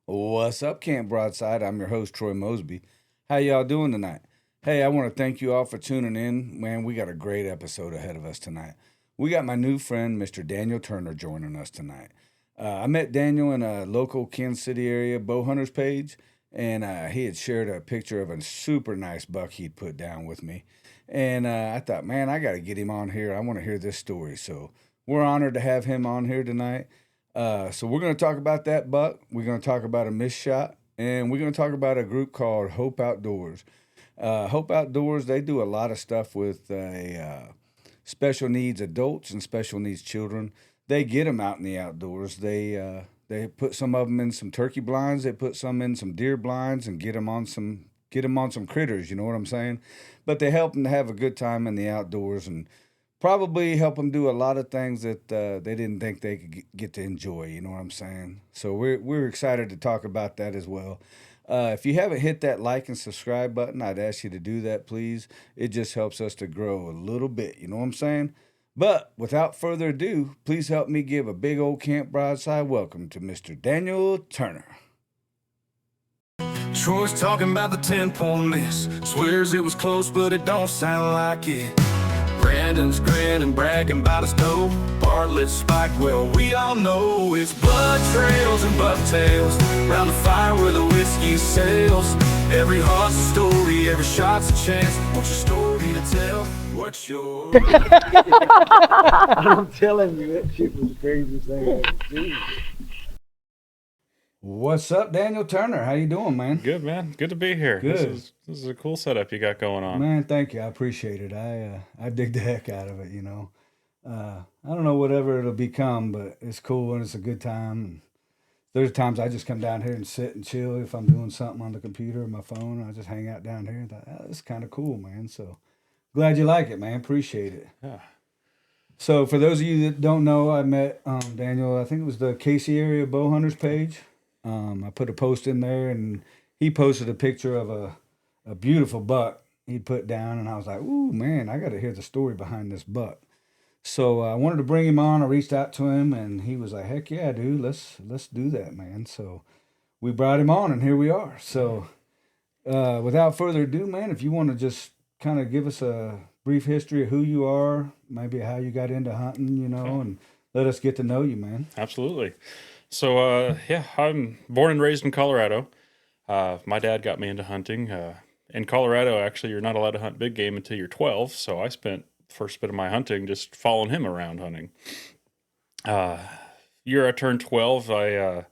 What's up, Camp Broadside? I'm your host, Troy Mosby. How y'all doing tonight? Hey, I want to thank you all for tuning in. Man, we got a great episode ahead of us tonight. We got my new friend, Mr. Daniel Turner, joining us tonight. I met Daniel in a local Kansas City area bow hunters page, and he had shared a picture of a super nice buck he'd put down with me. And I thought, man, I got to get him on here. I want to hear this story. So we're honored to have him on here tonight. So we're going to talk about that buck. We're going to talk about a missed shot, and we're going to talk about a group called Hope Outdoors. Hope Outdoors, they do a lot of stuff with special needs adults and special needs children. They get them out in the outdoors. They put some of them in some turkey blinds. They put some in some deer blinds and get them on some critters. You know what I'm saying? But they help them to have a good time in the outdoors and probably help them do a lot of things that they didn't think they could get to enjoy. You know what I'm saying? So we're excited to talk about that as well. If you haven't hit that like and subscribe button, I'd ask you to do that, please. It just helps us to grow a little bit. You know what I'm saying? But without further ado, please help me give a big old Camp Broadside welcome to Mr. Daniel Turner. Troy's talking about the 10-point miss. Swears it was close, but it don't sound like it. Brandon's grinning, bragging about his dope. Bartlett spike, well, we all know it's blood trails and bucktails. Round the fire where the whiskey sails. Every hunt's a story, every shot's a chance. What's your story to tell? What's your... I'm telling you, that shit was the craziest thing I ever seen. What's up, Daniel Turner? How you doing, man? Good, man. Good to be here. Good. This is a cool setup you got going on. Man, thank you. I appreciate it. I dig the heck out of it, you know. I don't know whatever it'll become, but it's cool and it's a good time. And there's times I just come down here and sit and chill if I'm doing something on the computer or my phone. I just hang out down here and thought, oh, this is kind of cool, man. So glad you like it, man. Appreciate it. Yeah. So for those of you that don't know, I met Daniel, I think it was the Casey area bow hunters page. I put a post in there and he posted a picture of a beautiful buck he put down, and I was like, ooh, man, I got to hear the story behind this buck. So I wanted to bring him on. I reached out to him, and he was like, heck yeah, dude, let's do that, man. So we brought him on, and here we are. So without further ado, man, if you want to just kind of give us a brief history of who you are, maybe how you got into hunting, you know, and let us get to know you, man. Absolutely. So, I'm born and raised in Colorado. My dad got me into hunting. In Colorado, actually, you're not allowed to hunt big game until you're 12. So I spent the first bit of my hunting just following him around hunting. Year I turned 12,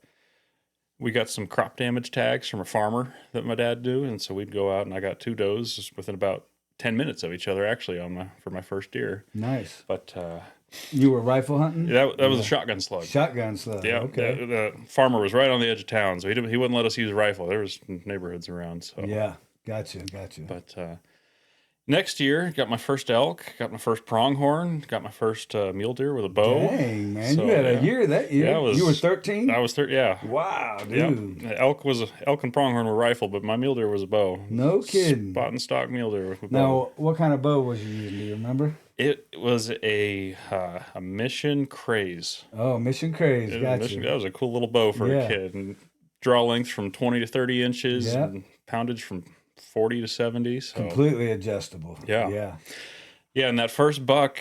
we got some crop damage tags from a farmer that my dad do, and so we'd go out and I got 2 does just within about 10 minutes of each other, actually, for my first deer. Nice. But You were rifle hunting? that was a shotgun slug. Shotgun slug. Yeah, Okay. the farmer was right on the edge of town, so he wouldn't let us use a rifle. There was neighborhoods around. So Yeah. Gotcha. But next year, got my first elk, got my first pronghorn, got my first mule deer with a bow. Dang, man. So, You had a yeah. year that year. Yeah, You were 13? I was 13. Yeah. Wow, Yeah. dude. Elk and pronghorn were rifle, but my mule deer was a bow. No kidding. Spot and stock mule deer with a bow. Now, what kind of bow was you using? Do you remember? It was a Mission Craze. Oh, Mission Craze. Gotcha. That was a cool little bow for Yeah. a kid. And draw length from 20 to 30 inches Yeah. and poundage from 40 to 70. So. Completely adjustable. Yeah. Yeah. Yeah, and that first buck,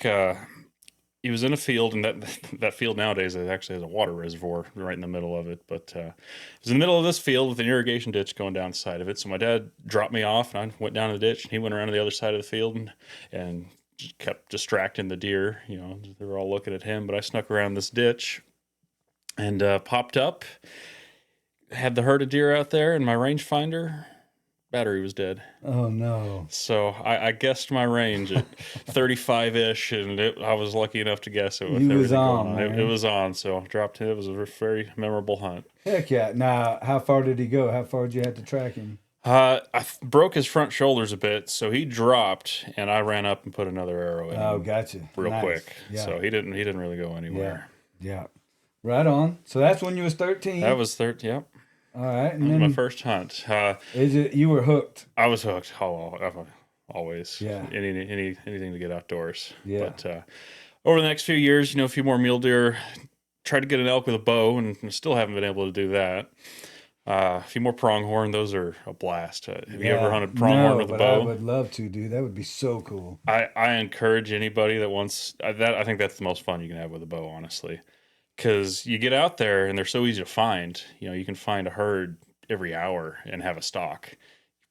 he was in a field, and that field nowadays it actually has a water reservoir right in the middle of it. But it was in the middle of this field with an irrigation ditch going down the side of it. So my dad dropped me off, and I went down the ditch, and he went around to the other side of the field and just kept distracting the deer. You know, they were all looking at him, but I snuck around this ditch and popped up. Had the herd of deer out there, and my rangefinder battery was dead. Oh, no. So I guessed my range at 35-ish, and I was lucky enough to guess it with You was everything on, going on. man. It was on, so dropped it. It was a very memorable hunt. Heck yeah. Now, how far did he go? How far did you have to track him? Broke his front shoulders a bit, so he dropped, and I ran up and put another arrow in Oh, him gotcha. real Nice. quick. Yeah. So he didn't really go anywhere. Yeah. Right on. So that's when you was 13. That was Yep, All right. that And was then my first hunt. you were hooked. I was hooked. Always. Yeah. Anything to get outdoors. Yeah. But over the next few years, a few more mule deer. Tried to get an elk with a bow, and still haven't been able to do that. A few more pronghorn. Those are a blast. Have you ever hunted pronghorn No, with a but I bow? would love to, dude. That would be so cool. I encourage anybody that wants that. I think that's the most fun you can have with a bow, honestly, because you get out there and they're so easy to find. You know, you can find a herd every hour and have a stock. You're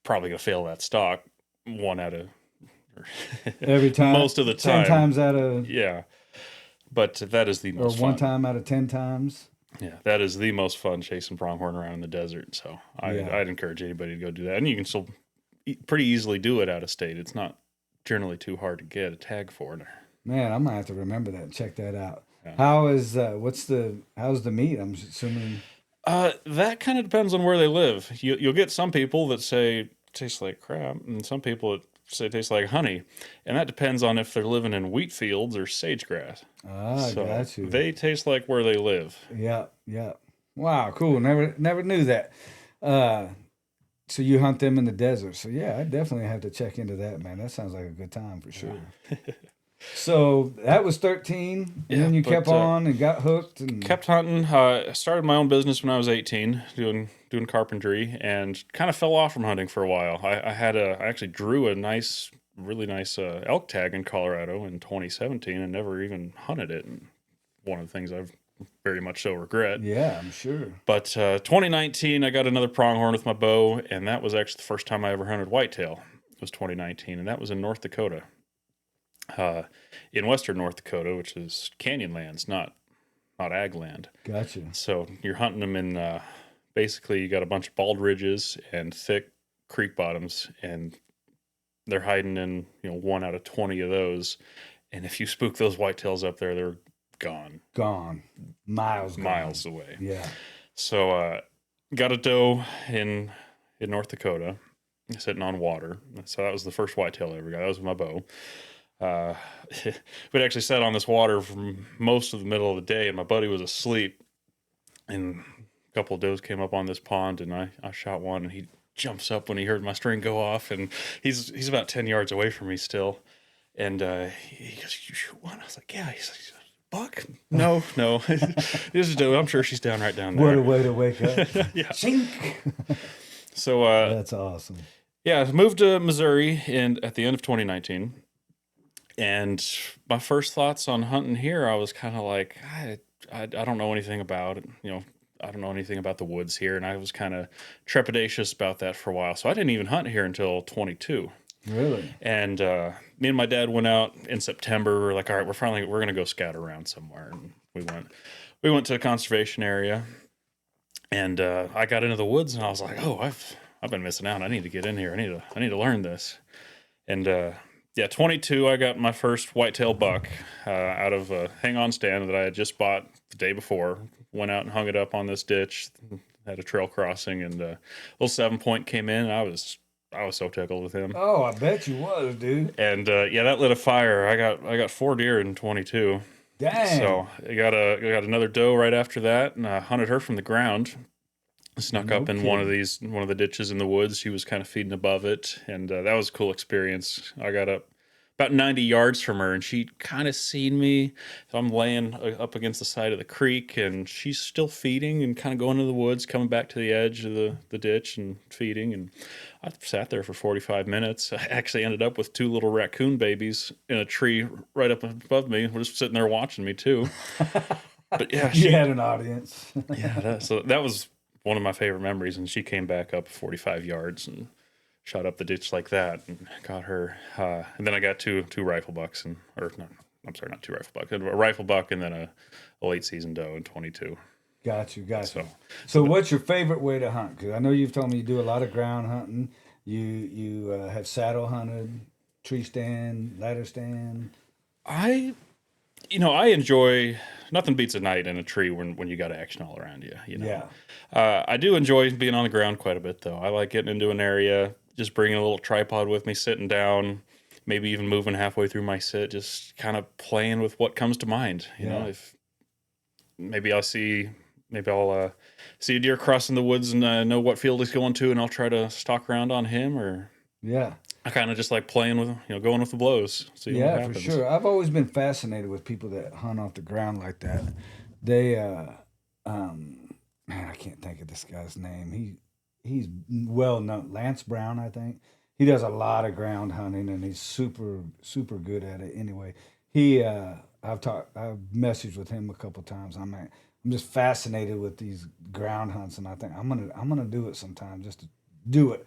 probably gonna fail that stock one out of Every time, most of the 10 time. times out of, Yeah, but that is the or most one fun. time out of 10 times. Yeah, that is the most fun chasing pronghorn around in the desert. So Yeah. I'd encourage anybody to go do that, and you can still pretty easily do it out of state. It's not generally too hard to get a tag for it. Man, I'm gonna have to remember that and check that out. Yeah. How's the meat? I'm assuming. That kind of depends on where they live. You'll get some people that say it tastes like crap, and some people that say it tastes like honey, and that depends on if they're living in wheat fields or sage grass. Ah, So got you. they taste like where they live. Yeah, yeah. Wow, cool. Never knew that. So you hunt them in the desert. So yeah, I definitely have to check into that, man. That sounds like a good time for sure. So that was 13, and Yeah, then you but, kept on and got hooked and Kept hunting. I started my own business when I was 18, doing carpentry, and kind of fell off from hunting for a while. I actually drew a really nice elk tag in Colorado in 2017, and never even hunted it. And one of the things I've very much so regret. yeah, I'm sure. But 2019, I got another pronghorn with my bow, and that was actually the first time I ever hunted whitetail. It was 2019, and that was in North Dakota. In western North Dakota, which is canyon lands, not ag land. Gotcha. So you're hunting them in basically you got a bunch of bald ridges and thick creek bottoms, and they're hiding in 1 out of 20 of those. And if you spook those whitetails up there, they're gone, Gone. Miles gone. miles away. Yeah. So got a doe in North Dakota, sitting on water. So that was the first whitetail I ever got. That was with my bow. We'd actually sat on this water for most of the middle of the day, and my buddy was asleep. And a couple of does came up on this pond, and I shot one, and he jumps up when he heard my string go off, and he's about 10 yards away from me still. And he goes, "You shoot one?" I was like, "Yeah." He's like, "Buck?" No. This is doe. I'm sure she's right down there. What a way to wake up. Yeah. Chink. So That's awesome. yeah, I moved to Missouri at the end of 2019. And my first thoughts on hunting here, I was kind of like, I don't know anything about it. I don't know anything about the woods here. And I was kind of trepidatious about that for a while. So I didn't even hunt here until 22. Really? And me and my dad went out in September. We're like, all right, we're going to go scout around somewhere. And we went to a conservation area. And I got into the woods, and I was like, oh, I've been missing out. I need to get in here. I need to learn this. And yeah, 22, I got my first whitetail buck out of a hang-on stand that I had just bought the day before. Went out and hung it up on this ditch, had a trail crossing, and a little 7-point came in. I was so tickled with him. Oh, I bet you was, dude. And yeah, that lit a fire. I got 4 deer in 22. Dang. So I got another doe right after that, and I hunted her from the ground. Snuck up in one of the ditches in the woods. She was kind of feeding above it, and that was a cool experience. I got up about 90 yards from her, and she kind of seen me. So I'm laying up against the side of the creek, and she's still feeding and kind of going into the woods, coming back to the edge of the ditch and feeding. And I sat there for 45 minutes. I actually ended up with 2 little raccoon babies in a tree right up above me. We're just sitting there watching me too. But yeah, You had an audience. yeah. So that was one of my favorite memories, and she came back up 45 yards and shot up the ditch like that and got her. And then I got two rifle bucks, I'm sorry, not 2 rifle bucks, a rifle buck and then a late season doe in 22. Got you. So what's your favorite way to hunt? Because I know you've told me you do a lot of ground hunting. You have saddle hunted, tree stand, ladder stand. I enjoy, nothing beats a night in a tree when you got action all around you. Yeah. I do enjoy being on the ground quite a bit, though. I like getting into an area, just bringing a little tripod with me, sitting down, maybe even moving halfway through my sit, just kind of playing with what comes to mind. You know, if maybe I'll see a deer crossing the woods and know what field he's going to, and I'll try to stalk around on him, or I kind of just like playing with, going with the blows. See what Yeah, happens. for sure. I've always been fascinated with people that hunt off the ground like that. They, man, I can't think of this guy's name. He's well known. Lance Brown, I think. He does a lot of ground hunting, and he's super good at it. Anyway, I've messaged with him a couple times. I'm just fascinated with these ground hunts, and I think I'm gonna do it sometime just to do it.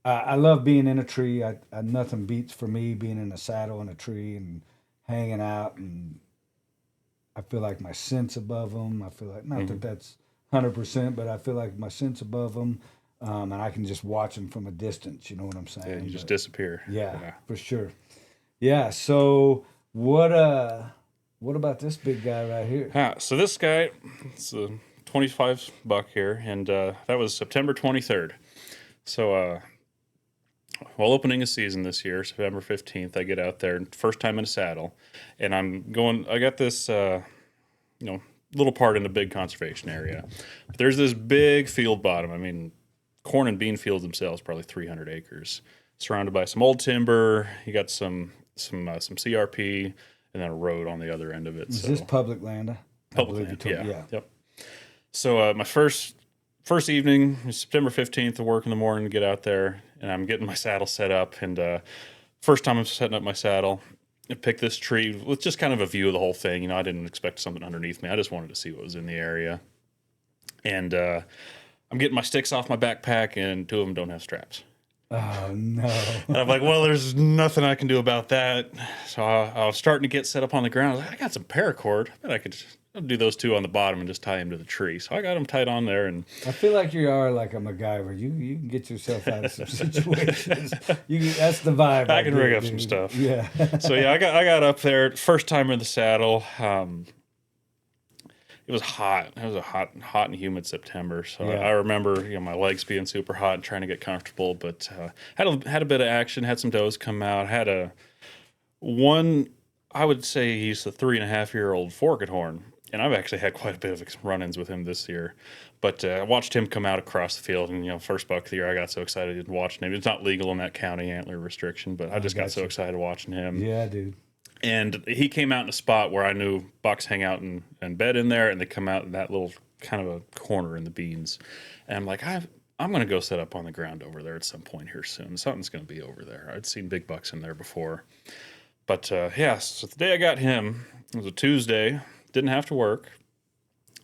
I love being in a tree. Nothing beats for me being in a saddle in a tree and hanging out, and I feel like my scent's above them. I feel like not that that's 100%, but I feel like my scent's above them, and I can just watch them from a distance. You know what I'm saying? Yeah, you just But disappear. yeah, for sure. Yeah. So what about this big guy right here? So this guy, it's a 25 buck here, and that was September 23rd. So while opening a season this year, September 15th, I get out there, first time in a saddle, and I got this, little part in a big conservation area. But there's this big field bottom. I mean, corn and bean fields themselves, probably 300 acres, surrounded by some old timber. You got some CRP, and then a road on the other end of it. Is this public land? Public believe land, you yeah. told- Yep. So my first evening, September 15th, to work in the morning to get out there, and I'm getting my saddle set up. And first time I'm setting up my saddle, I picked this tree with just kind of a view of the whole thing. You know, I didn't expect something underneath me. I just wanted to see what was in the area. And I'm getting my sticks off my backpack, and two of them don't have straps. Oh no! And I'm like, well, there's nothing I can do about that. So I was starting to get set up on the ground. I was like, I got some paracord. I bet I could I'll do those two on the bottom and just tie them to the tree. So I got them tied on there. And I feel like you are like a MacGyver. You can get yourself out of some situations. That's the vibe. I can get, rig up dude. some stuff. Yeah. So yeah, I got up there. First time in the saddle. It was hot. It was a hot and humid September. So Yeah. I remember, my legs being super hot and trying to get comfortable. But had a bit of action. Had some does come out. Had one. I would say he's a 3.5-year-old forked horn, and I've actually had quite a bit of run-ins with him this year. But I watched him come out across the field, and first buck of the year, I got so excited watching him. It's not legal in that county, antler restriction, but I just got so excited watching him. Yeah, dude. And he came out in a spot where I knew bucks hang out and bed in there, and they come out in that little kind of a corner in the beans. And I'm like, I'm going to go set up on the ground over there at some point here soon. Something's going to be over there. I'd seen big bucks in there before. But so the day I got him, it was a Tuesday. Didn't have to work.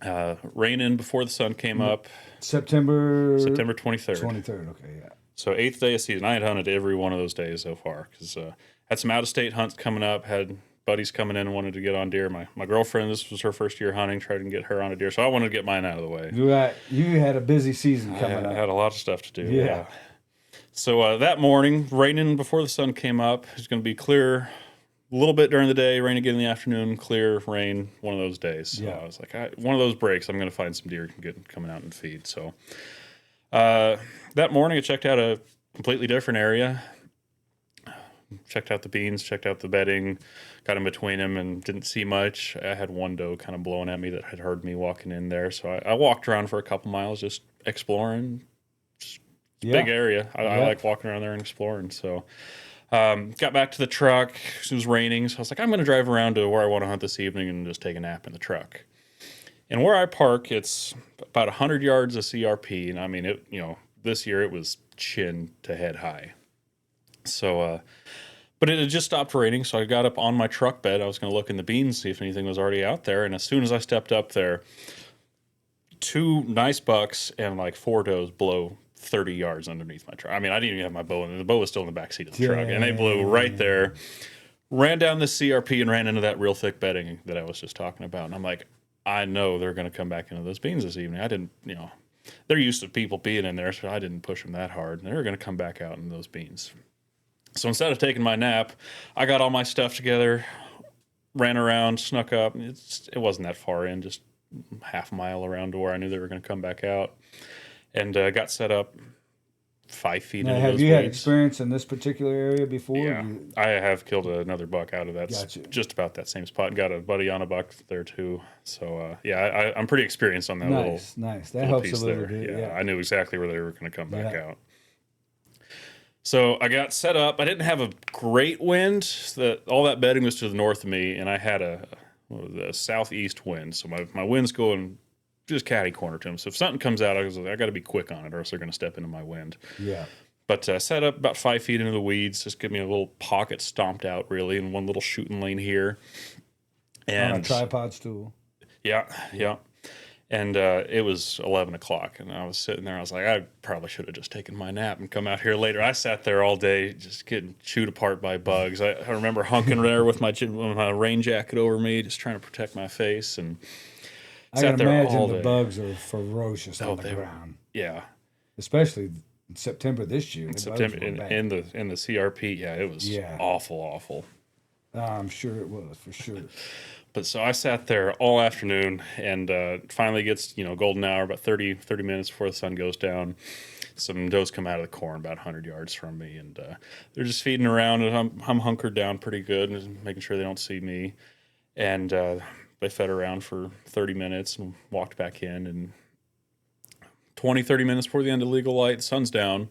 Rain in before the sun came up. September 23rd. 23rd. Okay, yeah. So 8th day of season. I had hunted every one of those days so far because had some out-of-state hunts coming up. Had buddies coming in and wanted to get on deer. My girlfriend, this was her first year hunting, tried to get her on a deer. So I wanted to get mine out of the way. Right. You had a busy season coming I up. had a lot of stuff to do. Yeah. So that morning, raining before the sun came up. It's going to be clear a little bit during the day, rain again in the afternoon, clear, rain, one of those days. So Yeah. I was like, one of those breaks, I'm going to find some deer can get coming out and feed. So that morning, I checked out a completely different area. Checked out the beans, checked out the bedding, got in between them and didn't see much. I had one doe kind of blowing at me that had heard me walking in there. So I walked around for a couple miles just exploring. Big area. I like walking around there and exploring. So got back to the truck. It was raining. So I was like, I'm going to drive around to where I want to hunt this evening and just take a nap in the truck. And where I park, it's about 100 yards of CRP. And I mean, this year it was chin to head high. So, but it had just stopped raining. So I got up on my truck bed. I was going to look in the beans, see if anything was already out there. And as soon as I stepped up there, 2 nice bucks and like 4 does blow 30 yards underneath my truck. I mean, I didn't even have my bow, and the bow was still in the backseat of the truck. And they blew right there, ran down the CRP and ran into that real thick bedding that I was just talking about. And I'm like, I know they're going to come back into those beans this evening. I didn't, they're used to people being in there, so I didn't push them that hard. And they were going to come back out in those beans. So instead of taking my nap, I got all my stuff together, ran around, snuck up. It wasn't that far in, just half a mile around to where I knew they were going to come back out. And got set up 5 feet Now, into have those you had weeds. experience in this particular area before? Yeah, I have killed another buck out of that, Gotcha. just about that same spot. Got a buddy on a buck there too. So I'm pretty experienced on that little Nice. That little helps a piece little there. bit. Yeah. I knew exactly where they were going to come back Yeah. out. So I got set up. I didn't have a great wind. All that bedding was to the north of me, and I had a southeast wind. So my wind's going just catty corner to them. So if something comes out, I got to be quick on it, or else they're going to step into my wind. Yeah. But set up about 5 feet into the weeds, just give me a little pocket stomped out, really, and one little shooting lane here. And On a tripod stool. yeah. And it was 11 o'clock, and I was sitting there. I was like, I probably should have just taken my nap and come out here later. I sat there all day just getting chewed apart by bugs. I remember hunking there with my rain jacket over me, just trying to protect my face. And I sat can there imagine all the day. bugs are ferocious on the they were- ground, Yeah, especially in September this year. The bugs September were bad. in the CRP. Yeah, it was awful. I'm sure it was, for sure. But so I sat there all afternoon, and finally gets, golden hour, about 30 minutes before the sun goes down. Some does come out of the corn about 100 yards from me, and they're just feeding around, and I'm hunkered down pretty good, and making sure they don't see me. And they fed around for 30 minutes and walked back in, and 30 minutes before the end of legal light, the sun's down,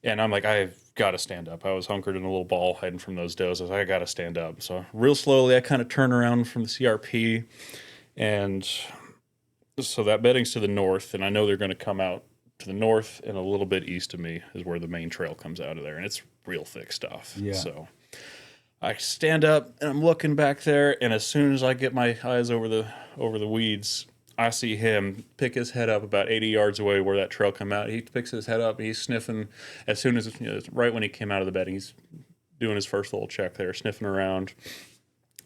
and I'm like, I've got to stand up. I was hunkered in a little ball hiding from those does. I was like, I got to stand up. So real slowly, I kind of turn around from the CRP, and so that bedding's to the north, and I know they're going to come out to the north, and a little bit east of me is where the main trail comes out of there, and it's real thick stuff. Yeah. So I stand up, and I'm looking back there, and as soon as I get my eyes over the weeds, I see him pick his head up about 80 yards away where that trail come out. He picks his head up. He's sniffing as soon as, right when he came out of the bedding, he's doing his first little check there, sniffing around,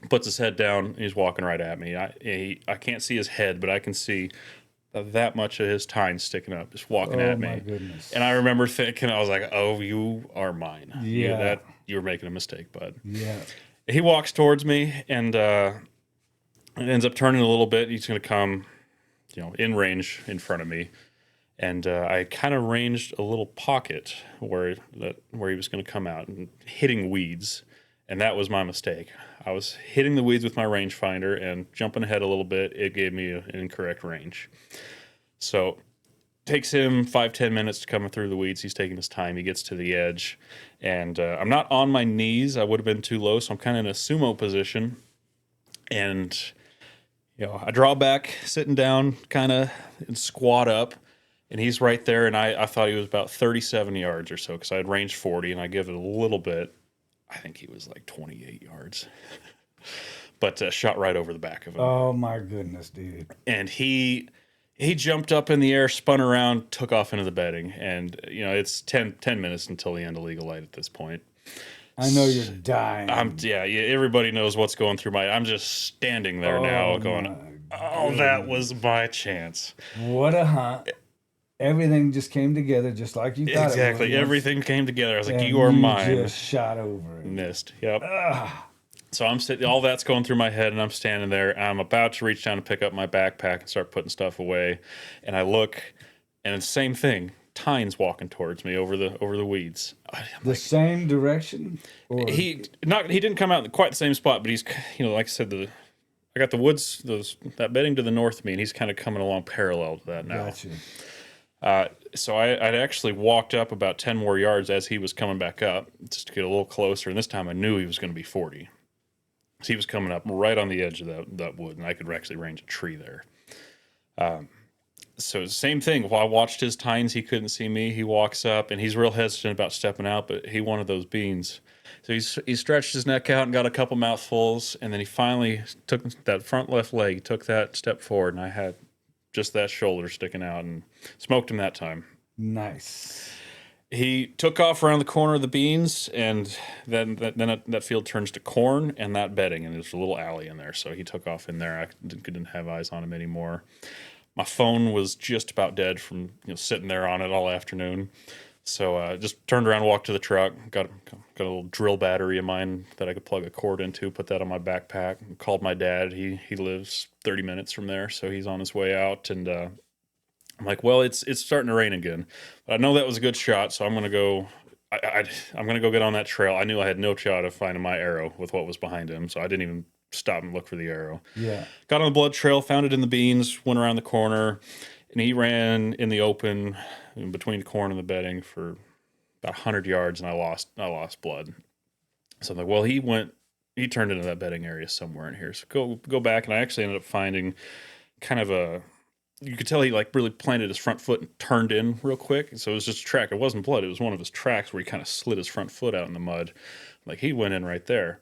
puts his head down, and he's walking right at me. I can't see his head, but I can see that much of his tine sticking up, just walking at me. Oh, my goodness. And I remember thinking, I was like, oh, you are mine. Yeah. You were making a mistake, bud. Yeah. He walks towards me, and it ends up turning a little bit. He's going to come, in range in front of me, and I kind of ranged a little pocket where he was going to come out and hitting weeds, and that was my mistake. I was hitting the weeds with my rangefinder and jumping ahead a little bit. It gave me an incorrect range. So takes him 5-10 minutes to come through the weeds. He's taking his time. He gets to the edge, and I'm not on my knees. I would have been too low, so I'm kind of in a sumo position, and I draw back, sitting down, kind of, and squat up, and he's right there, and I thought he was about 37 yards or so, because I had range 40, and I give it a little bit. I think he was like 28 yards, but shot right over the back of him. Oh, my goodness, dude. And he jumped up in the air, spun around, took off into the bedding, and, it's 10 minutes until the end of legal light at this point. I know you're dying. Everybody knows what's going through I'm just standing there now going, oh, that was my chance. What a hunt. Everything just came together just like you thought Exactly. it would. Everything came together. I was like, And you are mine. Just shot over it. Missed. Yep. So I'm sitting, all that's going through my head, and I'm standing there. I'm about to reach down and pick up my backpack and start putting stuff away. And I look, and it's the same thing. Tine's walking towards me over the weeds. Same direction? Or He didn't come out in quite the same spot, but he's, like I said, I got the woods, that bedding to the north of me, and he's kind of coming along parallel to that now. Gotcha. So I'd actually walked up about 10 more yards as he was coming back up, just to get a little closer. And this time I knew he was going to be 40. So he was coming up right on the edge of that wood, and I could actually range a tree there. So same thing. While I watched his tines, he couldn't see me. He walks up, and he's real hesitant about stepping out, but he wanted those beans. So he stretched his neck out and got a couple mouthfuls, and then he finally took that front left leg, took that step forward, and I had just that shoulder sticking out and smoked him that time. Nice. He took off around the corner of the beans, and then that field turns to corn and that bedding, and there's a little alley in there. So he took off in there. I didn't have eyes on him anymore. My phone was just about dead from sitting there on it all afternoon. So just turned around, walked to the truck, got a little drill battery of mine that I could plug a cord into, put that on my backpack, and called my dad. He lives 30 minutes from there, so he's on his way out, and I'm like, well, it's starting to rain again, but I know that was a good shot, so I'm gonna go. I'm gonna go get on that trail. I knew I had no shot of finding my arrow with what was behind him, so I didn't even stop and look for the arrow. Yeah. Got on the blood trail, found it in the beans, went around the corner, and he ran in the open in between the corn and the bedding for about 100 yards, and I lost blood. So I'm like, well, he turned into that bedding area somewhere in here. So go back, and I actually ended up finding kind of a you could tell he like really planted his front foot and turned in real quick. So it was just a track. It wasn't blood. It was one of his tracks where he kind of slid his front foot out in the mud. Like he went in right there.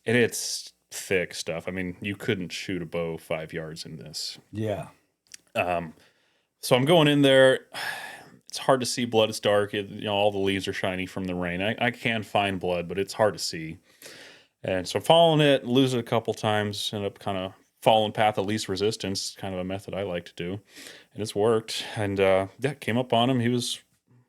And it's thick stuff. I mean, you couldn't shoot a bow 5 yards in this. Yeah. So I'm going in there. It's hard to see blood. It's dark. All the leaves are shiny from the rain. I can find blood, but it's hard to see. And so I'm following it, lose it a couple times, end up kind of following path of least resistance, kind of a method I like to do. And it's worked. And came up on him. He was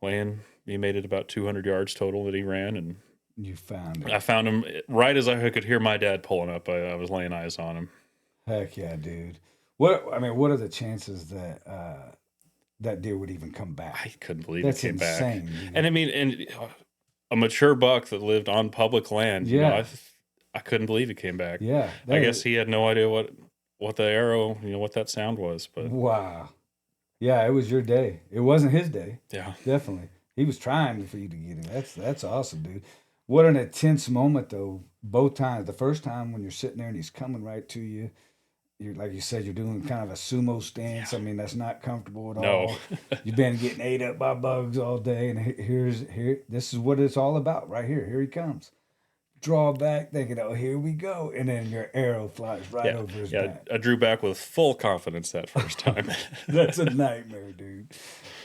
laying, he made it about 200 yards total that he ran. And You found it. I found him right as I could hear my dad pulling up. I was laying eyes on him. Heck yeah, dude. What are the chances that that deer would even come back? I couldn't believe That's he came insane, back. dude. And I mean, a mature buck that lived on public land. Yeah. I couldn't believe he came back. Yeah. I guess he had no idea what the arrow, what that sound was. But Wow. Yeah, it was your day. It wasn't his day. yeah, Definitely. He was trying for you to get him. That's awesome, dude. What an intense moment though. Both times. The first time when you're sitting there and he's coming right to you. You're like you said, you're doing kind of a sumo stance. I mean, that's not comfortable at No. all. You've been getting ate up by bugs all day, and this is what it's all about right here. Here he comes. Draw back, thinking, oh, here we go, and then your arrow flies right over his back. I drew back with full confidence that first time. That's a nightmare, dude.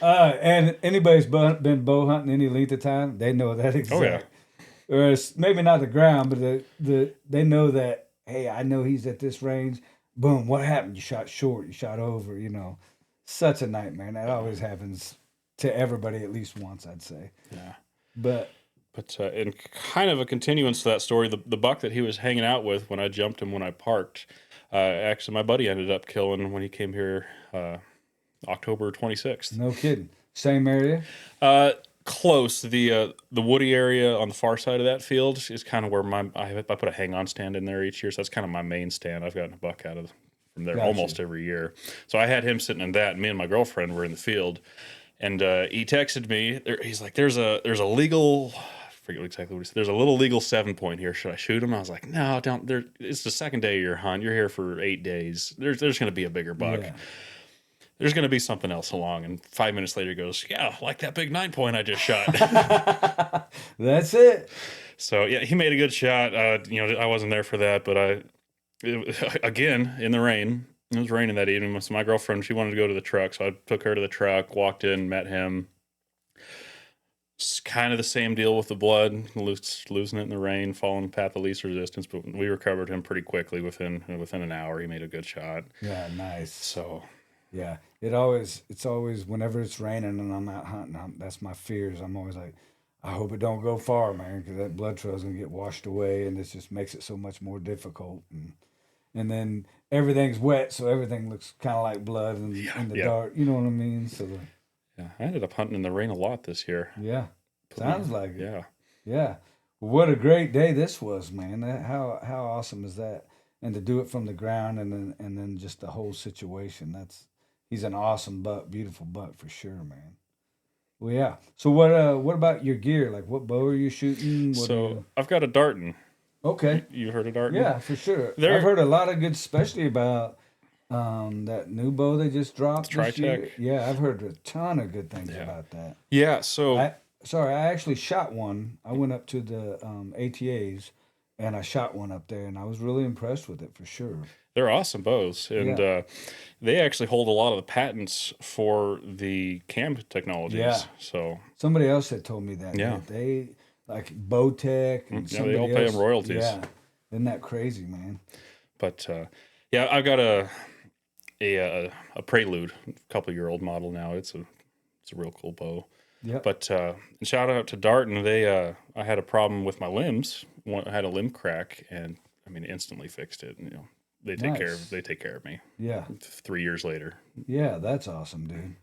And anybody's been bow hunting any length of time, they know that exact. Oh, yeah. Or it's maybe not the ground, but they know that. Hey, I know he's at this range. Boom! What happened? You shot short. You shot over. Such a nightmare. And that always happens to everybody at least once, I'd say. Yeah. But in kind of a continuance to that story, the buck that he was hanging out with when I jumped him when I parked, actually my buddy ended up killing when he came here October 26th. no kidding. Same area. Close. The woody area on the far side of that field is kind of where I put a hang on stand in there each year. So that's kind of my main stand. I've gotten a buck from there Gotcha. almost every year. So I had him sitting in that, and me and my girlfriend were in the field, and he texted me. He's like, "There's a legal." I forget exactly what he said. There's a little legal 7-point here. Should I shoot him? I was like, "No, don't." It's the second day of your hunt. You're here for 8 days. There's going to be a bigger buck. Yeah. There's going to be something else along. And 5 minutes later, he goes, "Yeah, like that big 9-point I just shot." That's it. So yeah, he made a good shot. I wasn't there for that, but again in the rain. It was raining that evening. So my girlfriend, she wanted to go to the truck, so I took her to the truck, walked in, met him. It's kind of the same deal with the blood, losing it in the rain, following the path of least resistance. But we recovered him pretty quickly within an hour. He made a good shot. Yeah, nice. So Yeah, it's always whenever it's raining and I'm out hunting. That's my fears. I'm always like, I hope it don't go far, man, because that blood trail is gonna get washed away, and this just makes it so much more difficult. And then everything's wet, so everything looks kind of like blood in the yeah. dark. You know what I mean? So yeah, I ended up hunting in the rain a lot this year. yeah, sounds like it. Yeah. Yeah. Well, what a great day this was, man. How awesome is that? And to do it from the ground and then just the whole situation. He's an awesome buck, beautiful buck for sure, man. Well, yeah. So what about your gear? Like, what bow are you shooting? I've got a Darton. Okay. You heard of Darton? Yeah, for sure. They're- I've heard a lot of good, especially about that new bow they just dropped this year. Tri-Tech. Yeah, I've heard a ton of good things about that. Yeah. So I actually shot one. I went up to the ATAs and I shot one up there, and I was really impressed with it for sure. they're awesome bows, and they actually hold a lot of the patents for the cam technologies. Yeah. So Somebody else had told me that. Yeah. That they like Bowtech and Yeah, somebody they all pay else. them royalties. Yeah, isn't that crazy, man? But yeah, I've got a Prelude, a couple-year-old model now. It's a real cool bow. Yeah. But and shout out to Darton. They I had a problem with my limbs. I had a limb crack, and I mean instantly fixed it. And, they take care of me. Yeah. 3 years later. Yeah, that's awesome, dude.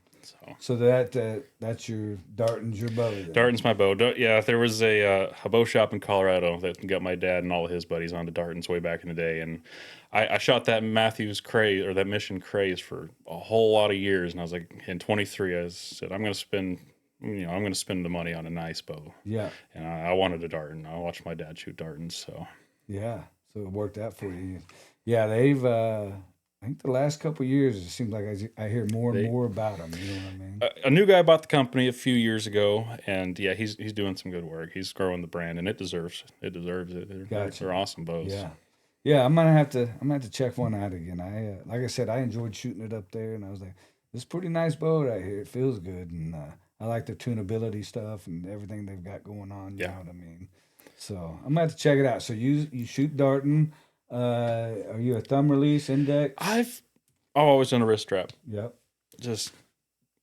So That's your Darton's your bow. Then. Darton's my bow. Yeah, there was a bow shop in Colorado that got my dad and all of his buddies onto Darton's way back in the day, and I shot that Matthews Craze or that Mission Craze for a whole lot of years, and I was like, in 23, I said I'm going to spend the money on a nice bow. Yeah. And I wanted a Darton. I watched my dad shoot Dartons, so Yeah. So it worked out for you. Yeah, they've I think the last couple of years, it seems like I hear more and They more about them. You know what I mean? a new guy bought the company a few years ago, and yeah, he's doing some good work. He's growing the brand, and it deserves it. Gotcha. They're awesome bows. Yeah. Yeah, I'm gonna have to check one out again. Like I said, I enjoyed shooting it up there, and I was like, this is a pretty nice boat out here. It feels good, and I like the tunability stuff and everything they've got going on. You Yeah. know what I mean? So I'm gonna have to check it out. So you shoot darting. Are you a thumb release index? I've always done a wrist strap. Yep.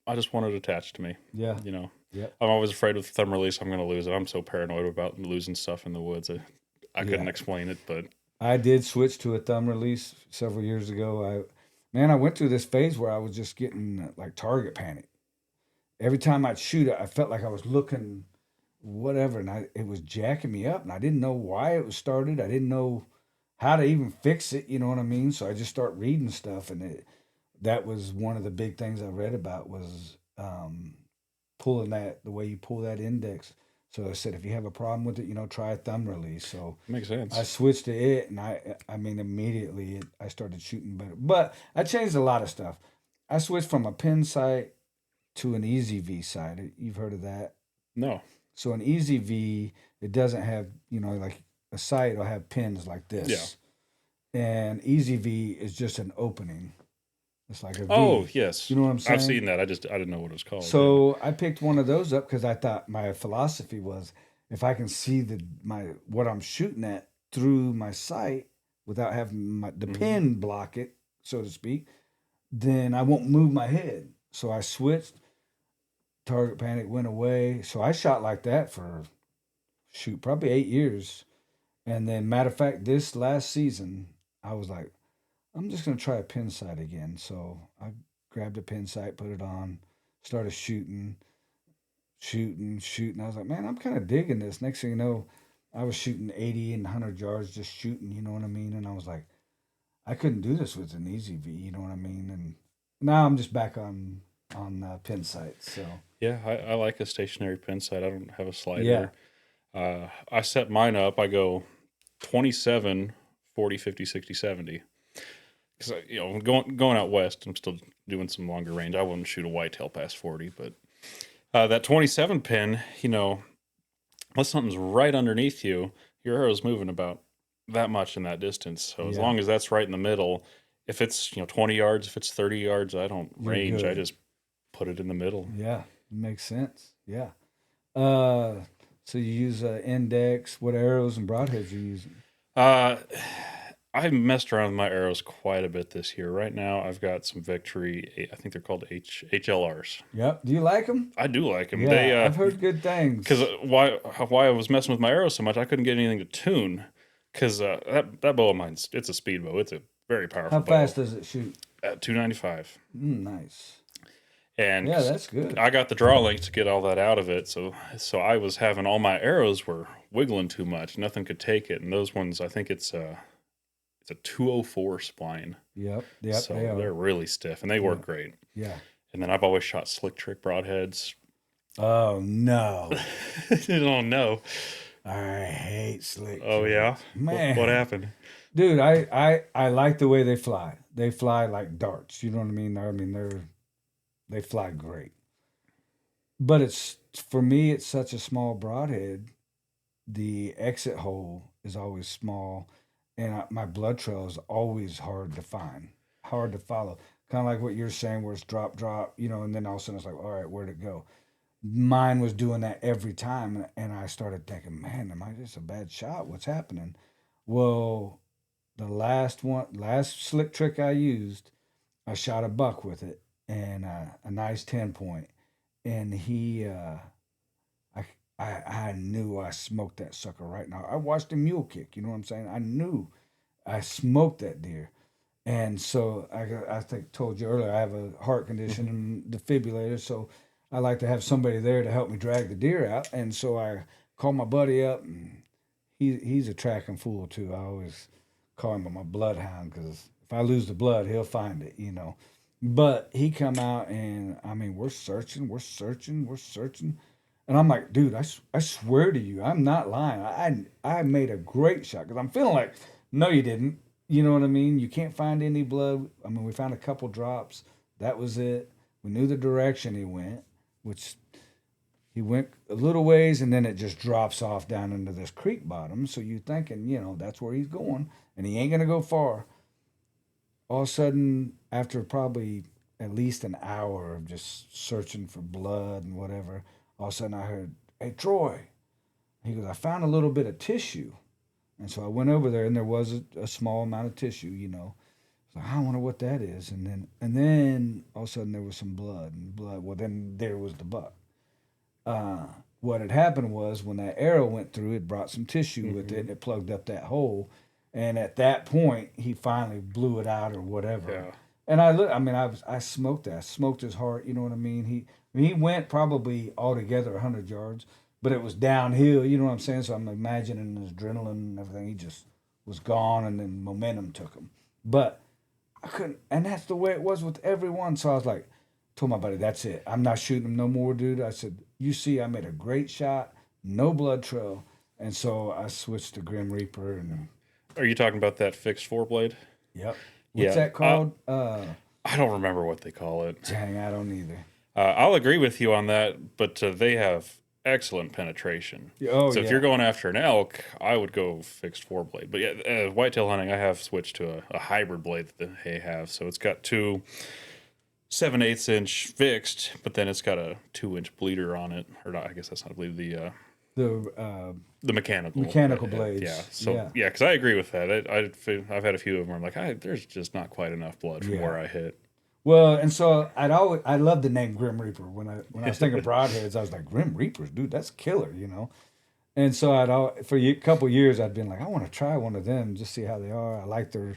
I just want it attached to me. Yeah. You know, Yep. I'm always afraid with thumb release I'm going to lose it. I'm so paranoid about losing stuff in the woods. I couldn't Yeah. explain it, but I did switch to a thumb release several years ago. I went through this phase where I was just getting like target panic. Every time I'd shoot it, I felt like I was looking whatever, and it was jacking me up, and I didn't know why it was started. I didn't know how to even fix it. You know what I mean? So I just start reading stuff, and that was one of the big things I read about was pulling the way you pull that index. So I said, if you have a problem with it, try a thumb release. So it makes sense. I switched to it, and I mean, immediately I started shooting better. But I changed a lot of stuff. I switched from a pin sight to an Easy V sight. You've heard of that? No. So an Easy V, it doesn't have, like a sight will have pins like this. Yeah. And Easy V is just an opening. It's like a V. Oh, yes. You know what I'm saying? I've seen that. I didn't know what it was called. So I picked one of those up because I thought my philosophy was if I can see what I'm shooting at through my sight without having the pin block it, so to speak, then I won't move my head. So I switched. Target panic went away. So I shot like that for probably 8 years. And then matter of fact, this last season, I was like, I'm just gonna try a pin sight again. So I grabbed a pin sight, put it on, started shooting. I was like, man, I'm kind of digging this. Next thing you know, I was shooting 80 and 100 yards just shooting, you know what I mean? And I was like, I couldn't do this with an Easy V, you know what I mean? And now I'm just back on pin sights. So yeah, I like a stationary pin sight. I don't have a slider. Yeah. I set mine up. I go 27, 40, 50, 60, 70. Because going out west, I'm still doing some longer range. I wouldn't shoot a whitetail past 40, but that 27 pin, unless something's right underneath you, your arrow's moving about that much in that distance. So as long as that's right in the middle, if it's 20 yards, if it's 30 yards, I don't range. I just put it in the middle. Yeah, makes sense. Yeah. So you use index. What arrows and broadheads are you using? I've messed around with my arrows quite a bit this year. Right now, I've got some Victory. I think they're called HLRs. Yep. Do you like them? I do like them. Yeah, I've heard good things. Because why I was messing with my arrows so much, I couldn't get anything to tune. Because that bow of mine, it's a speed bow. It's a very powerful bow. How fast does it shoot? At 295. Nice. And yeah, that's good. I got the draw link to get all that out of it. So I was having all my arrows were wiggling too much. Nothing could take it. And those ones, I think it's a 204 spline. Yep. So they're really stiff and they work great. Yeah. And then I've always shot Slick Trick broadheads. Oh no. Oh no. I hate Slick Trick. Oh yeah? Man. What happened? Dude, I like the way they fly. They fly like darts. You know what I mean? They fly great. But for me, it's such a small broadhead. The exit hole is always small. And my blood trail is always hard to find, hard to follow. Kind of like what you're saying, where it's drop, and then all of a sudden it's like, all right, where'd it go? Mine was doing that every time, and I started thinking, man, am I just a bad shot? What's happening? Well, the last Slick Trick I used, I shot a buck with it, and a nice 10-point, and I knew I smoked that sucker right now. I watched a mule kick, you know what I'm saying? I knew I smoked that deer. And so I think told you earlier, I have a heart condition and defibrillator, so I like to have somebody there to help me drag the deer out. And so I called my buddy up, and he's a tracking fool too. I always call him my bloodhound because if I lose the blood, he'll find it, But he come out, and I mean, we're searching. And I'm like, dude, I swear to you, I'm not lying. I made a great shot because I'm feeling like, no, you didn't. You know what I mean? You can't find any blood. I mean, we found a couple drops. That was it. We knew the direction he went, which he went a little ways and then it just drops off down into this creek bottom. So you thinking, that's where he's going and he ain't going to go far. All of a sudden, after probably at least an hour of just searching for blood and whatever, all of a sudden I heard, "Hey, Troy." He goes, "I found a little bit of tissue." And so I went over there, and there was a small amount of tissue. So I wonder what that is. And then all of a sudden there was some blood and blood. Well, then there was the buck. What had happened was when that arrow went through, it brought some tissue with it, and it plugged up that hole. And at that point, he finally blew it out or whatever. Yeah. And I smoked that. I smoked his heart. You know what I mean? He went probably altogether 100 yards, but it was downhill. You know what I'm saying? So I'm imagining his adrenaline and everything. He just was gone, and then momentum took him. But I couldn't, and that's the way it was with everyone. So I was like, told my buddy, "That's it. I'm not shooting him no more, dude." I said, "You see, I made a great shot, no blood trail." And so I switched to Grim Reaper, and Are you talking about that fixed 4-blade? yep. What's Yeah. that called? I don't remember what they call it. Dang, I don't either. I'll agree with you on that, but they have excellent penetration. Oh, So if yeah. you're going after an elk, I would go fixed 4-blade. But yeah, whitetail hunting, I have switched to a hybrid blade that they have. So it's got two 7/8 inch fixed, but then it's got a 2-inch bleeder on it. Or not, I guess that's not a bleeder. The mechanical blades. Yeah. So yeah, because I agree with that. I've had a few of them where I'm like, there's just not quite enough blood from where I hit. Well, and so I loved the name Grim Reaper. When I was thinking broadheads, I was like, Grim Reapers, dude, that's killer. And so for a couple years I'd been like, I want to try one of them, just see how they are. I like their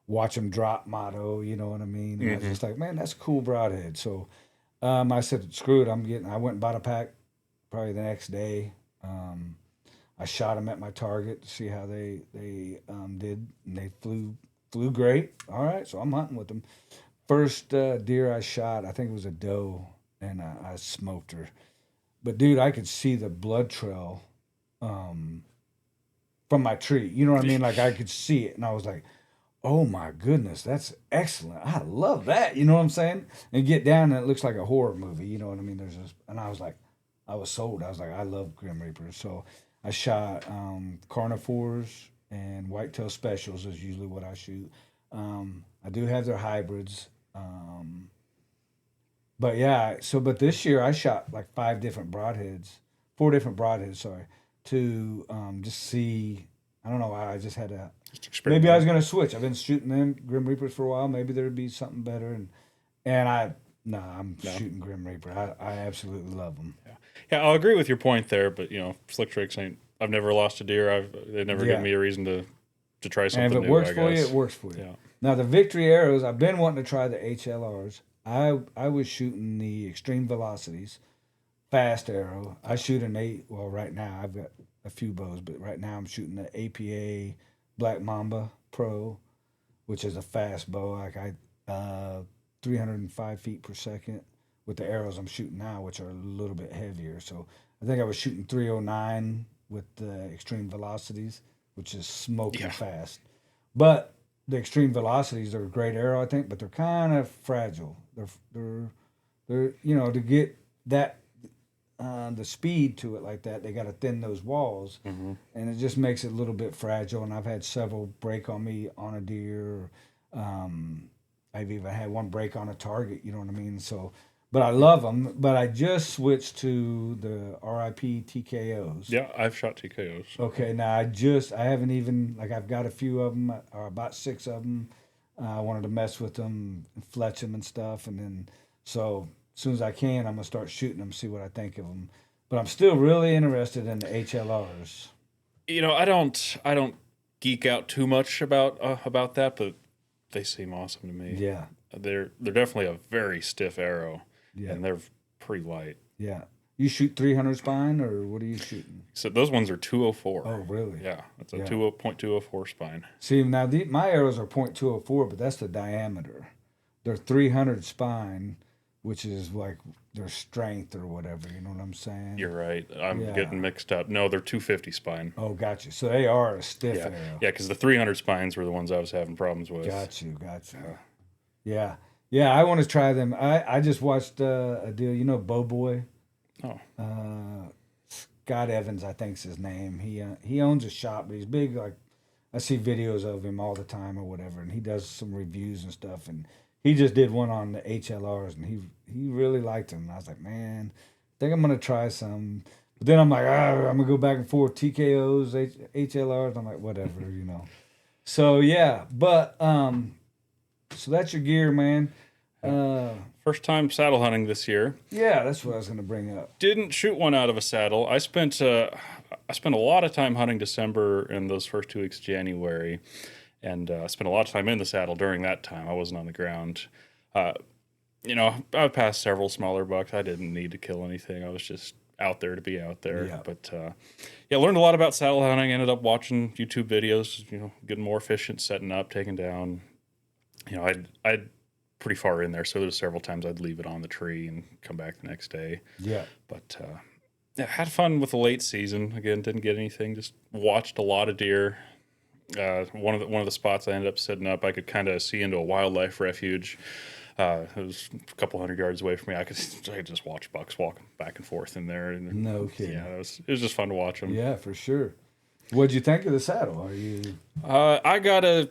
watch them drop motto, you know what I mean? And I was just like, man, that's a cool broadhead. So I said, screw it, I went and bought a pack probably the next day. I shot them at my target to see how they did, and they flew great. All right, so I'm hunting with them. First deer I shot, I think it was a doe, and I smoked her. But dude, I could see the blood trail from my tree. You know what I mean? Like I could see it, and I was like, "Oh my goodness, that's excellent! I love that." You know what I'm saying? And get down, and it looks like a horror movie. You know what I mean? And I was like, I was sold. I was like, I love Grim Reapers. So I shot carnivores and whitetail specials is usually what I shoot. I do have their hybrids. But yeah, but this year I shot like 4 different broadheads, sorry, to just see. I don't know why, I just had a, maybe I was going to switch. I've been shooting them Grim Reapers for a while. Maybe there'd be something better. I'm shooting Grim Reaper. I absolutely love them. Yeah, I'll agree with your point there, but slick tricks ain't. I've never lost a deer. They never given me a reason to try something And if it new. works I for you, guess. it works for you. Yeah. Now the Victory arrows, I've been wanting to try the HLRs. I was shooting the Extreme Velocities, fast arrow. I shoot an 8. Well, right now I've got a few bows, but right now I'm shooting the APA Black Mamba Pro, which is a fast bow. Like 305 feet per second with the arrows I'm shooting now, which are a little bit heavier. So I think I was shooting 309 with the Extreme Velocities, which is smoking fast. But the Extreme Velocities are a great arrow, I think, but they're kind of fragile. They're to get that the speed to it like that, they got to thin those walls, and it just makes it a little bit fragile. And I've had several break on me on a deer. I've even had one break on a target. You know what I mean? So, but I love them. But I just switched to the RIP TKOs. Yeah, I've shot TKOs. Okay, now I haven't even, like, I've got a few of them, or about 6 of them. I wanted to mess with them, and fletch them and stuff, and then so as soon as I can, I'm gonna start shooting them, see what I think of them. But I'm still really interested in the HLRs. I don't geek out too much about that, but they seem awesome to me. Yeah, They're definitely a very stiff arrow, yeah, and they're pretty light. yeah. You shoot 300 spine, or what are you shooting? So those ones are 204. Oh, really? Yeah, it's a Yeah. 2.204 spine. See, now my arrows are .204, but that's the diameter. They're 300 spine, which is like their strength or whatever. You know what I'm saying? You're right. I'm Yeah. getting mixed up. No, they're 250 spine. Oh, got you. So they are a stiff Yeah, arrow. yeah, because the 300 spines were the ones I was having problems with. Got you. Yeah. Yeah, I want to try them. I just watched a deal. You know, Bo Boy. Oh, Scott Evans, I think's his name. He owns a shop, but he's big. Like I see videos of him all the time or whatever, and he does some reviews and stuff. And he just did one on the HLRs, and he really liked them. And I was like, man, I think I'm gonna try some. But then I'm like, I'm gonna go back and forth TKOs, HLRs. I'm like, whatever, you know. So yeah, but so that's your gear, man. first time saddle hunting this year. Yeah, that's what I was gonna bring up. Didn't shoot one out of a saddle. I spent a lot of time hunting December and those first 2 weeks of January, and spent a lot of time in the saddle during that time. I wasn't on the ground. I passed several smaller bucks. I didn't need to kill anything. I was just out there to be out there. Yeah. But learned a lot about saddle hunting. Ended up watching YouTube videos. Getting more efficient, setting up, taking down. I'd pretty far in there, so there's several times I'd leave it on the tree and come back the next day. Yeah. But had fun with the late season. Again, didn't get anything. Just watched a lot of deer. One of the spots I ended up setting up, I could kind of see into a wildlife refuge. It was a couple hundred yards away from me. I could just watch bucks walking back and forth in there. And, No kidding. Yeah, it was just fun to watch them. Yeah, for sure. What'd you think of the saddle? Are you? I got a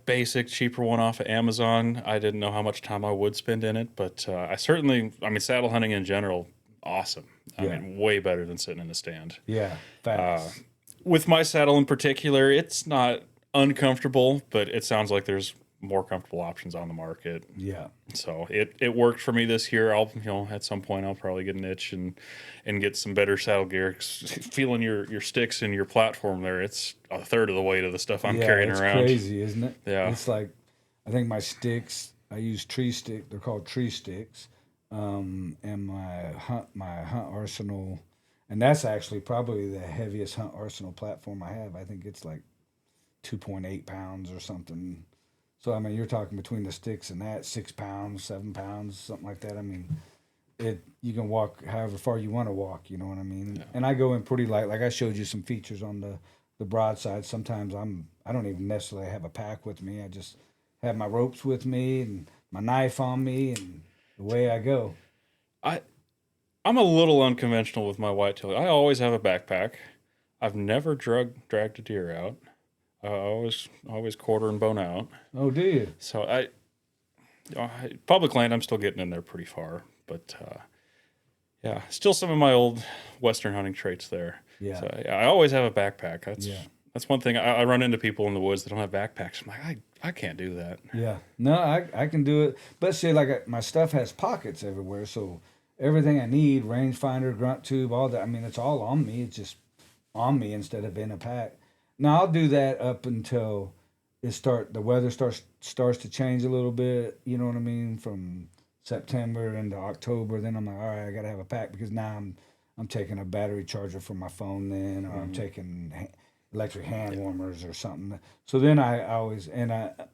basic, cheaper one off of Amazon. I didn't know how much time I would spend in it, but saddle hunting in general, awesome. Yeah. Way better than sitting in a stand. Yeah, facts. With my saddle in particular, it's not uncomfortable, but it sounds like there's more comfortable options on the market. Yeah. So it worked for me this year. I'll at some point I'll probably get an itch and get some better saddle gear. 'Cause feeling your sticks and your platform there, it's a third of the weight of the stuff I'm carrying it's around. crazy, isn't it? Yeah. It's like, I think my sticks, I use tree stick. They're called tree sticks. And my hunt arsenal, and that's actually probably the heaviest hunt arsenal platform I have. I think it's like 2.8 pounds or something. So you're talking between the sticks and that 6 pounds, 7 pounds, something like that. You can walk however far you want to walk. You know what I mean? Yeah. And I go in pretty light. Like I showed you some features on the broadside. Sometimes I don't even necessarily have a pack with me. I just have my ropes with me and my knife on me, and away I go. I'm a little unconventional with my whitetail. I always have a backpack. I've never dragged a deer out. I always quarter and bone out. Oh, do you? So public land, I'm still getting in there pretty far, but still some of my old Western hunting traits there. Yeah. So I always have a backpack. Yeah. That's one thing. I run into people in the woods that don't have backpacks. I'm like, I can't do that. Yeah. No, I can do it. But see, my stuff has pockets everywhere, so everything I need, rangefinder, grunt tube, all that, it's all on me. It's just on me instead of in a pack. Now I'll do that up until the weather starts to change a little bit, you know what I mean, from September into October. Then I'm like, all right, I gotta have a pack, because now I'm taking a battery charger for my phone then, or I'm taking electric hand warmers or something. So then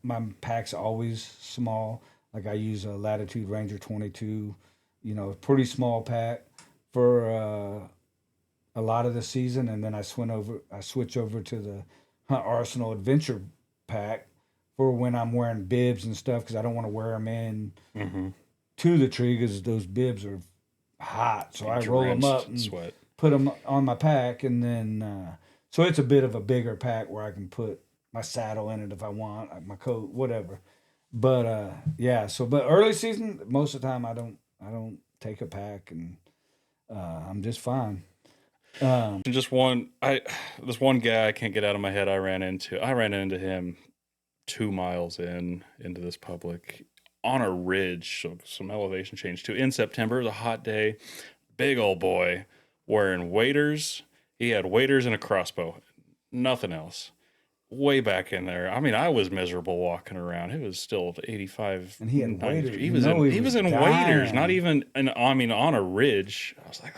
my pack's always small. Like I use a Latitude Ranger 22, pretty small pack for a lot of the season, and then I switch over to the Hunt Arsenal Adventure pack for when I'm wearing bibs and stuff, because I don't want to wear them in to the tree, because those bibs are hot. So I roll them up and sweat. Put them on my pack, and then so it's a bit of a bigger pack where I can put my saddle in it if I want, like my coat, whatever. But but early season, most of the time I don't take a pack, and I'm just fine. This one guy I can't get out of my head. I ran into him 2 miles into this public on a ridge, so some elevation change too. In September, it was a hot day. Big old boy wearing waders. He had waders and a crossbow, nothing else. Way back in there. I was miserable walking around. It was still 85. And he had waders. He was in waders, not even on a ridge. I was like,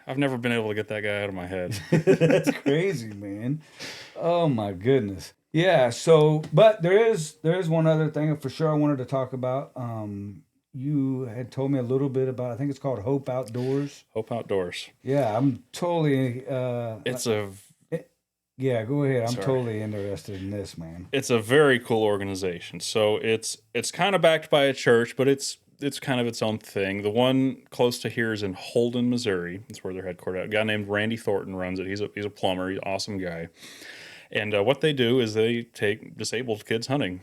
I've never been able to get that guy out of my head. That's crazy, man. Oh my goodness. Yeah. So, but there is one other thing for sure I wanted to talk about. you had told me a little bit about. I think it's called Hope Outdoors. Hope Outdoors. Yeah, I'm totally. It's a Yeah, go ahead. I'm Sorry. totally interested in this, man. it's a very cool organization. So it's kind of backed by a church, but it's kind of its own thing. The one close to here is in Holden, Missouri. That's where they're headquartered. A guy named Randy Thornton runs it. He's a plumber. He's an awesome guy. And what they do is they take disabled kids hunting,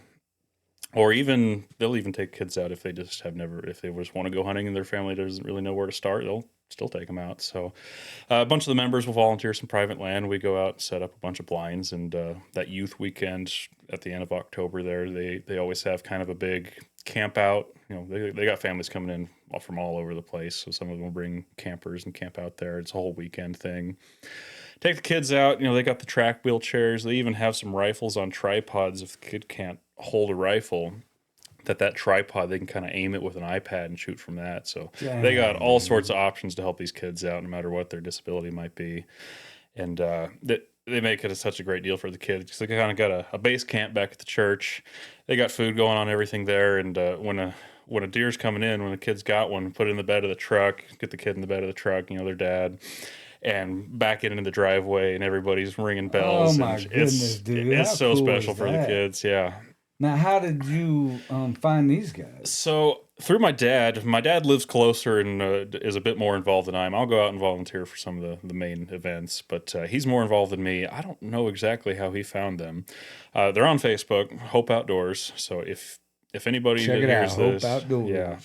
or even they'll even take kids out if they just want to go hunting and their family doesn't really know where to start. They'll still take them out. So a bunch of the members will volunteer some private land. We go out and set up a bunch of blinds, and that youth weekend at the end of October there, they always have kind of a big camp out. You know, they got families coming in from all over the place. So some of them will bring campers and camp out there. It's a whole weekend thing. Take the kids out. You know, they got the track wheelchairs. They even have some rifles on tripods. If the kid can't hold a rifle, that tripod, they can kind of aim it with an iPad and shoot from that. So they got all sorts of options to help these kids out, no matter what their disability might be. And they make it such a great deal for the kids because they kind of got a base camp back at the church. They got food going on, everything there. And when a deer's coming in, when the kid's got one, put it in the bed of the truck, get the kid in the bed of the truck, you know, their dad, and back it into the driveway, and everybody's ringing bells. Oh my and goodness, dude! It's How so cool special is for the that? kids. Yeah. Now, how did you find these guys? So through my dad lives closer and is a bit more involved than I am. I'll go out and volunteer for some of the main events, but he's more involved than me. I don't know exactly how he found them. They're on Facebook, Hope Outdoors. So if anybody Check that it out, hears Hope this, Outdoors. yeah,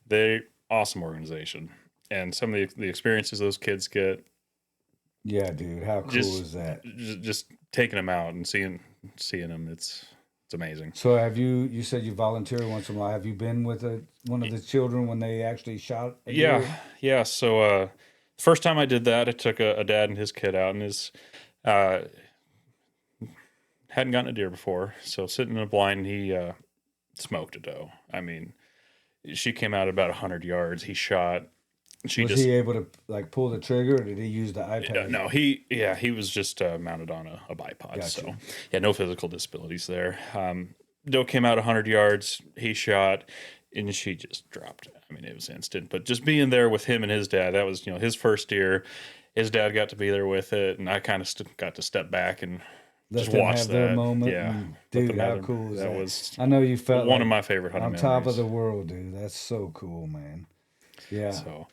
they awesome organization, and some of the experiences those kids get, Yeah, dude, how cool is that? just taking them out and seeing them, it's amazing. So you said you volunteer once in a while. Have you been with one of the children when they actually shot a deer? Yeah. So first time I did that, I took a dad and his kid out, and his hadn't gotten a deer before. So sitting in a blind, he smoked a doe. I mean, she came out about 100 yards. He shot. Was he able to like pull the trigger, or did he use the iPad? No, he was just mounted on a bipod. Gotcha. So yeah, no physical disabilities there. Doe came out 100 yards. He shot, and she just dropped. I mean, it was instant. But just being there with him and his dad, that was his first deer. His dad got to be there with it, and I kind of got to step back and Let just them watch have that. their moment. Yeah, and, let dude, them how have cool is that? was I know you felt one like of my favorite hunting on memories. top of the world, dude. That's so cool, man. Yeah. So,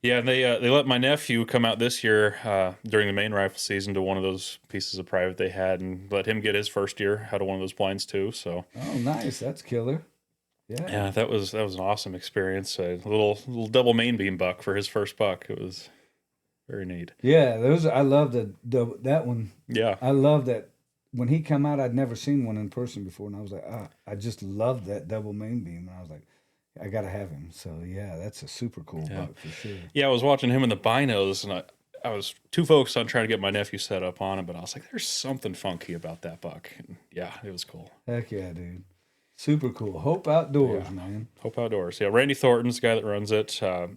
yeah, they let my nephew come out this year during the main rifle season to one of those pieces of private they had, and let him get his first deer out of one of those blinds too. So, Oh, nice. That's killer. yeah, that was an awesome experience. A little double main beam buck for his first buck. It was very neat. Yeah, those I love that one. Yeah, I love that when he come out. I'd never seen one in person before, and I was like, I just loved that double main beam, and I was like, I gotta have him. So yeah, that's a super cool buck for sure. yeah. I was watching him in the binos, and I was too focused on trying to get my nephew set up on him, but I was like, there's something funky about that buck. And yeah, it was cool. Heck yeah, dude. Super cool. Hope Outdoors, man. Hope Outdoors. Yeah, Randy Thornton's the guy that runs it. A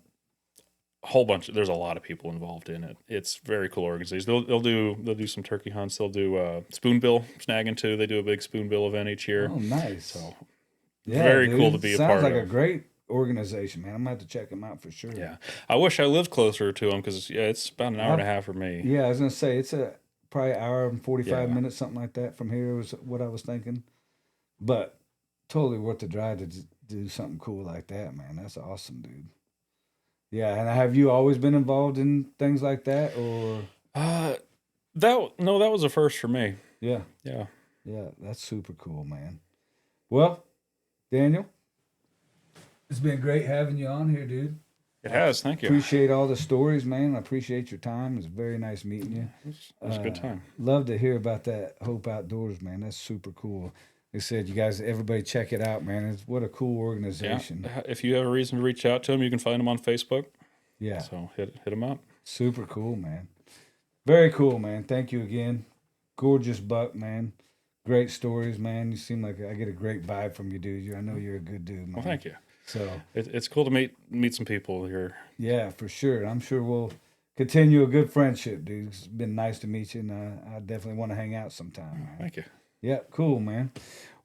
whole bunch. There's a lot of people involved in it. It's a very cool organization. They'll do some turkey hunts. They'll do spoonbill snagging too. They do a big spoonbill event each year. Oh, nice. So Yeah, very dude. cool to be a Sounds part like of. a great organization, man. I'm gonna have to check them out for sure. Yeah, I wish I lived closer to them because it's about an hour and a half for me. Yeah, I was gonna say it's probably an hour and 45 Yeah. minutes, something like that from here was what I was thinking. But totally worth the drive to do something cool like that, man. That's awesome, dude. Yeah, and have you always been involved in things like that, or? That was a first for me. Yeah, Yeah. yeah, that's super cool, man. Well, Daniel, it's been great having you on here, dude. It has. Thank you. Appreciate all the stories, man. I appreciate your time. It's very nice meeting you. It was a good time. Love to hear about that Hope Outdoors, man. That's super cool. Like I said, you guys, everybody check it out, man. What a cool Yeah. organization. If you have a reason to reach out to them, you can find them on Facebook. Yeah, So hit them up. super cool, man. Very cool, man. Thank you again. Gorgeous buck, man. Great stories, man. You seem like I get a great vibe from you, dude. I know you're a good dude, man. Well, thank you. So, It's cool to meet some people here. yeah, for sure. I'm sure we'll continue a good friendship, dude. It's been nice to meet you, and I definitely want to hang out sometime, man. Thank you. Yeah, cool, man.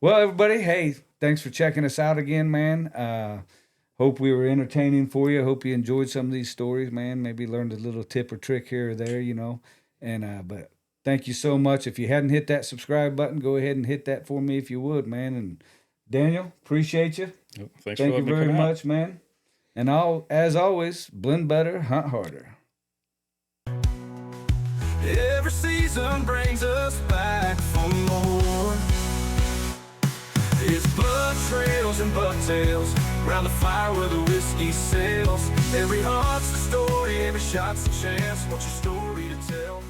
Well, everybody, hey, thanks for checking us out again, man. Hope we were entertaining for you. Hope you enjoyed some of these stories, man. Maybe learned a little tip or trick here or there, you know. And but thank you so much. If you hadn't hit that subscribe button, go ahead and hit that for me if you would, man. And Daniel, appreciate you. Thanks Thank for you letting me very come out. much, man. And I'll, as always, blend better, hunt harder. Every season brings us back for more. It's blood trails and bucktails round the fire where the whiskey sails. Every heart's a story, every shot's a chance. What's your story to tell?